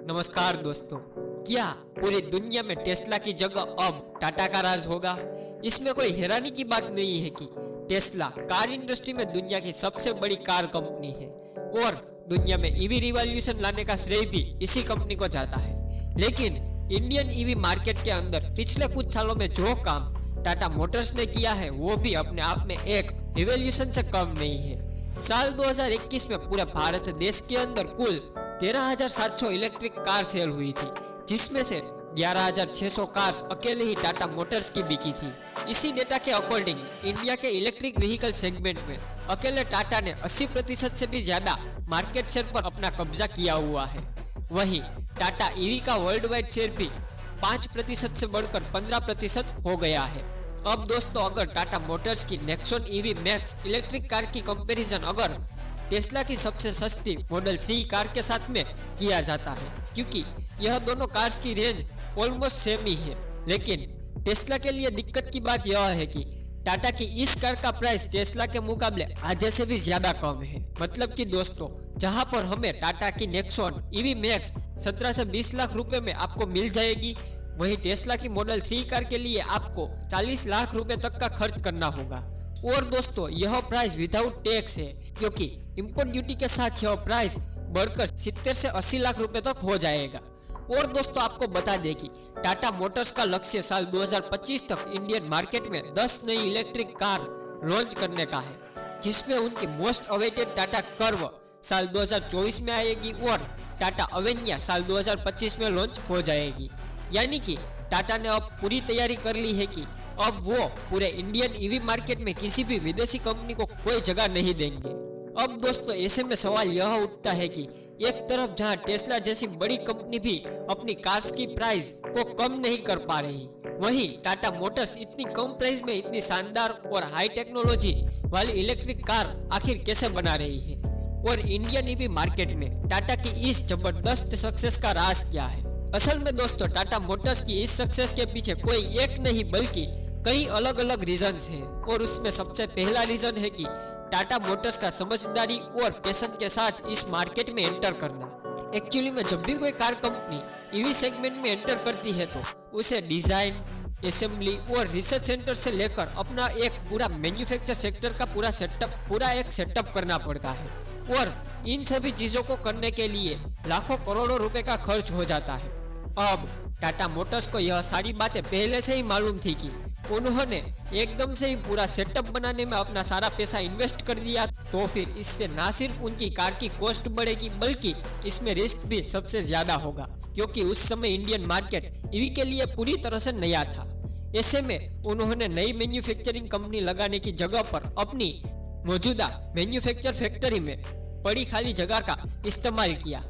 नमस्कार दोस्तों। क्या पूरी दुनिया में टेस्ला की जगह अब टाटा का राज होगा? इसमें कोई हैरानी की बात नहीं है कि टेस्ला कार इंडस्ट्री में दुनिया की सबसे बड़ी कार कंपनी है और दुनिया में ईवी रिवॉल्यूशन लाने का श्रेय भी इसी कंपनी को जाता है। लेकिन इंडियन ईवी मार्केट के अंदर पिछले कुछ सालों में जो काम टाटा मोटर्स ने किया है वो भी अपने आप में एक रिवॉल्यूशन से कम नहीं है। साल 2021 में पूरे भारत देश के अंदर कुल 13,700 इलेक्ट्रिक कार सेल हुई थी, जिसमें से 11,600 कार्स अकेले ही टाटा मोटर्स की बिकी थी। इसी डेटा के अकॉर्डिंग इंडिया के इलेक्ट्रिक व्हीकल सेगमेंट में अकेले टाटा ने 80% से भी ज्यादा मार्केट शेयर पर अपना कब्जा किया हुआ है। वहीं टाटा ईवी का वर्ल्ड वाइड शेयर भी 5% से बढ़कर 15% हो गया है। अब दोस्तों, अगर टाटा मोटर्स की Nexon EV max electric car की कंपैरिजन अगर टेस्ला की सबसे सस्ती मॉडल 3 कार के साथ में किया जाता है, क्योंकि यह दोनों कार्स की रेंज ऑलमोस्ट सेम ही है। लेकिन टेस्ला के लिए दिक्कत की बात यह है कि टाटा की इस कार का प्राइस टेस्ला के मुकाबले आधे से भी ज्यादा कम है। मतलब कि दोस्तों, जहां पर हमें टाटा की नेक्सॉन ईवी मैक्स 17 से 20 लाख रुपए में आपको मिल जाएगी, वहीं टेस्ला की मॉडल 3 कार के लिए आपको 40 लाख रुपए तक का खर्च करना होगा। और दोस्तों, यह प्राइस विदाउट टैक्स है, क्योंकि इंपोर्ट ड्यूटी के साथ यह प्राइस बढ़कर 70 से 80 लाख रुपए तक हो जाएगा। और दोस्तों, आपको बता दें कि टाटा मोटर्स का लक्ष्य साल 2025 तक इंडियन मार्केट में 10 नई इलेक्ट्रिक कार लॉन्च करने का है, जिसमें उनकी मोस्ट अवेटेड टाटा कर्व साल 2024 में आएगी और टाटा अवेन्या साल 2025 में लॉन्च हो जाएगी। यानी कि टाटा ने अब पूरी तैयारी कर ली है कि अब वो पूरे इंडियन ईवी मार्केट में किसी भी विदेशी कंपनी को कोई जगह नहीं देंगे। अब दोस्तों, ऐसे में सवाल यह उठता है कि एक तरफ जहां टेस्ला जैसी बड़ी कंपनी भी अपनी कार्स की प्राइस को कम नहीं कर पा रही, वहीं टाटा मोटर्स इतनी कम प्राइस में इतनी शानदार और हाई टेक्नोलॉजी वाली इलेक्ट्रिक कार आखिर कैसे बना रही है? और इंडियन ईवी मार्केट में टाटा की इस जबरदस्त सक्सेस का राज क्या है? असल में दोस्तों, टाटा मोटर्स की इस सक्सेस के पीछे कोई एक नहीं बल्कि कई अलग अलग रीजंस हैं। और उसमें सबसे पहला रीजन है कि टाटा मोटर्स का समझदारी और पैशन के साथ इस मार्केट में एंटर करना। एक्चुअली में जब भी कोई कार कंपनी ईवी सेगमेंट में एंटर करती है तो उसे डिजाइन, असेंबली और रिसर्च सेंटर से लेकर अपना एक पूरा मैन्युफैक्चर सेक्टर का पूरा एक सेटअप करना पड़ता है। और इन सभी चीजों को करने के लिए लाखों करोड़ों रुपए का खर्च हो जाता है। अब टाटा मोटर्स को यह सारी बातें पहले से ही मालूम थी कि उन्होंने एकदम से ही पूरा सेटअप बनाने में अपना सारा पैसा इन्वेस्ट कर दिया, तो फिर इससे ना सिर्फ उनकी कार की कॉस्ट बढ़ेगी बल्कि इसमें रिस्क भी सबसे ज्यादा होगा, क्योंकि उस समय इंडियन मार्केट ईवी के लिए पूरी तरह से नया था। ऐसे में उन्होंने नई मैन्युफैक्चरिंग कंपनी लगाने की जगह पर अपनी मौजूदा मैन्युफैक्चर फैक्ट्री में पड़ी खाली जगह का इस्तेमाल किया।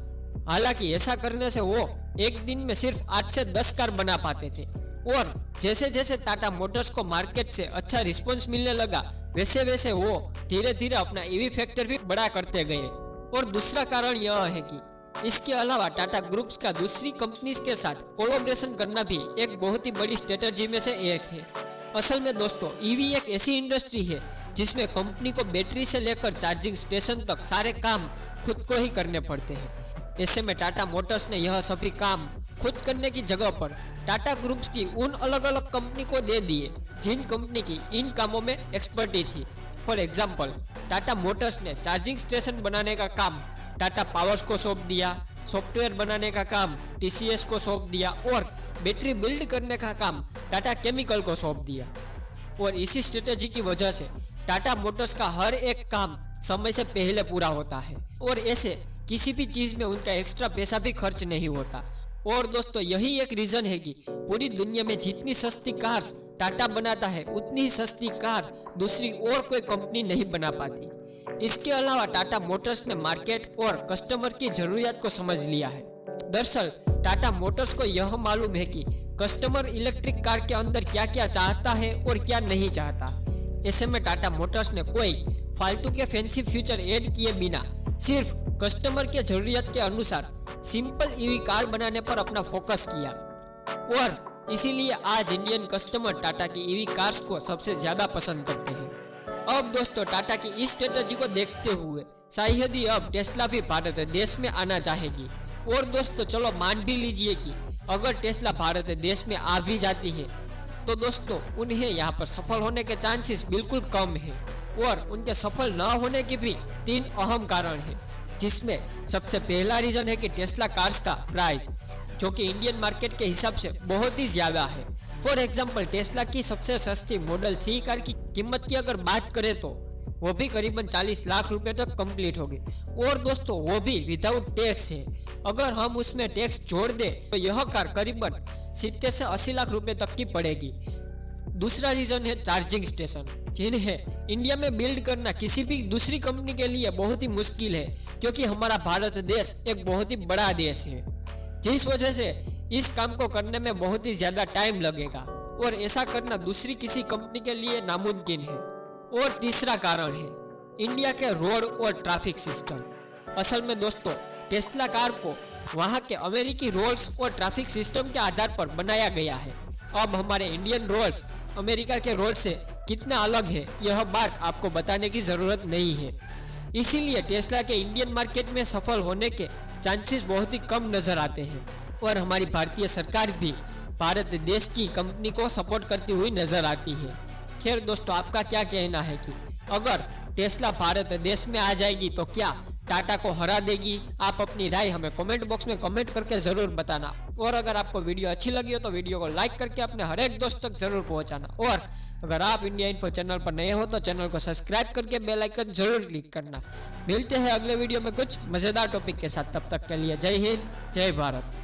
हालांकि ऐसा करने से वो एक दिन में सिर्फ 8 से 10 कार बना पाते थे। और जैसे जैसे टाटा मोटर्स को मार्केट से अच्छा रिस्पॉन्स मिलने लगा, वैसे वैसे वो धीरे धीरे अपना ईवी फैक्ट्री भी बड़ा करते गए। और दूसरा कारण यह है कि इसके अलावा टाटा ग्रुप्स का दूसरी कंपनीज के साथ कोलैबोरेशन करना भी एक बहुत ही बड़ी स्ट्रेटजी में से एक है। असल में दोस्तों, ईवी एक ऐसी इंडस्ट्री है जिसमें कंपनी को बैटरी से लेकर चार्जिंग स्टेशन तक सारे काम खुद को ही करने पड़ते हैं। ऐसे में टाटा मोटर्स ने यह सभी काम खुद करने की जगह पर टाटा ग्रुप्स की उन अलग अलग कंपनी को दे दिए जिन कंपनी की इन कामों में एक्सपर्टी थी। फॉर एग्जाम्पल, टाटा मोटर्स ने चार्जिंग स्टेशन बनाने का काम टाटा पावर्स को सौंप दिया, सॉफ्टवेयर बनाने का काम टीसीएस को सौंप दिया और बैटरी बिल्ड करने का काम टाटा केमिकल को सौंप दिया। और इसी स्ट्रेटेजी की वजह से टाटा मोटर्स का हर एक काम समय से पहले पूरा होता है और ऐसे किसी भी चीज में उनका एक्स्ट्रा पैसा भी खर्च नहीं होता। और दोस्तों, यही एक रीजन है कि पूरी दुनिया में जितनी सस्ती कार्स टाटा बनाता है उतनी ही सस्ती कार दूसरी और कोई कंपनी नहीं बना पाती। इसके अलावा टाटा मोटर्स ने मार्केट और कस्टमर की जरूरियात को समझ लिया है। दरअसल टाटा मोटर्स को यह मालूम है कि कस्टमर इलेक्ट्रिक कार के अंदर क्या क्या चाहता है और क्या नहीं चाहता। ऐसे में टाटा मोटर्स ने कोई फालतू के फैंसी फीचर ऐड किए बिना सिर्फ कस्टमर के जरूरियत के अनुसार सिंपल ईवी कार बनाने पर अपना फोकस किया। और इसीलिए आज इंडियन कस्टमर टाटा की ईवी कार्स को सबसे ज्यादा पसंद करते हैं। अब दोस्तों, टाटा की इस स्ट्रेटजी को देखते हुए शायद ही अब टेस्ला भी भारत देश में आना चाहेगी। और दोस्तों चलो मान भी लीजिए कि अगर टेस्ला भारत देश में आ भी जाती है तो दोस्तों उन्हें यहाँ पर सफल होने के चांसेस बिल्कुल कम है। और उनके सफल न होने के भी 3 अहम कारण हैं, जिसमें सबसे पहला रीजन है कि टेस्ला कार्स का प्राइस, जो कि इंडियन मार्केट के हिसाब से बहुत ही ज्यादा है। फॉर एग्जाम्पल टेस्ला की सबसे सस्ती मॉडल 3 कार की कीमत की अगर बात करें तो वो भी करीबन 40 लाख रुपए तक कंप्लीट होगी। और दोस्तों वो भी विदाउट टैक्स है। अगर हम उसमें टैक्स जोड़ दें तो यह कार करीबन 70 से 80 लाख रुपए तक की पड़ेगी। दूसरा रीजन है चार्जिंग स्टेशन, जिन्हें इंडिया में बिल्ड करना किसी भी दूसरी कंपनी के लिए बहुत ही मुश्किल है, क्योंकि हमारा भारत देश एक बहुत ही बड़ा देश है, जिस वजह से इस काम को करने में बहुत ही ज्यादा टाइम लगेगा और ऐसा करना दूसरी किसी कंपनी के लिए नामुमकिन है। और तीसरा कारण है इंडिया के रोड और ट्रैफिक सिस्टम। असल में दोस्तों टेस्ला कार को वहाँ के अमेरिकी रोड्स और ट्रैफिक सिस्टम के आधार पर बनाया गया है। अब हमारे इंडियन रोड्स अमेरिका के रोड से कितना अलग है यह बात आपको बताने की ज़रूरत नहीं है। इसीलिए टेस्ला के इंडियन मार्केट में सफल होने के चांसेस बहुत ही कम नज़र आते हैं। और हमारी भारतीय सरकार भी भारत देश की कंपनी को सपोर्ट करती हुई नज़र आती है। खैर दोस्तों आपका क्या कहना है कि अगर टेस्ला भारत देश में आ जाएगी तो क्या टाटा को हरा देगी? आप अपनी राय हमें कमेंट बॉक्स में कमेंट करके ज़रूर बताना। और अगर आपको वीडियो अच्छी लगी हो तो वीडियो को लाइक करके अपने हर एक दोस्त तक ज़रूर पहुंचाना। और अगर आप इंडिया इन्फो चैनल पर नए हो तो चैनल को सब्सक्राइब करके बेल आइकन जरूर क्लिक करना। मिलते हैं अगले वीडियो में कुछ मज़ेदार टॉपिक के साथ, तब तक के लिए जय हिंद जय भारत।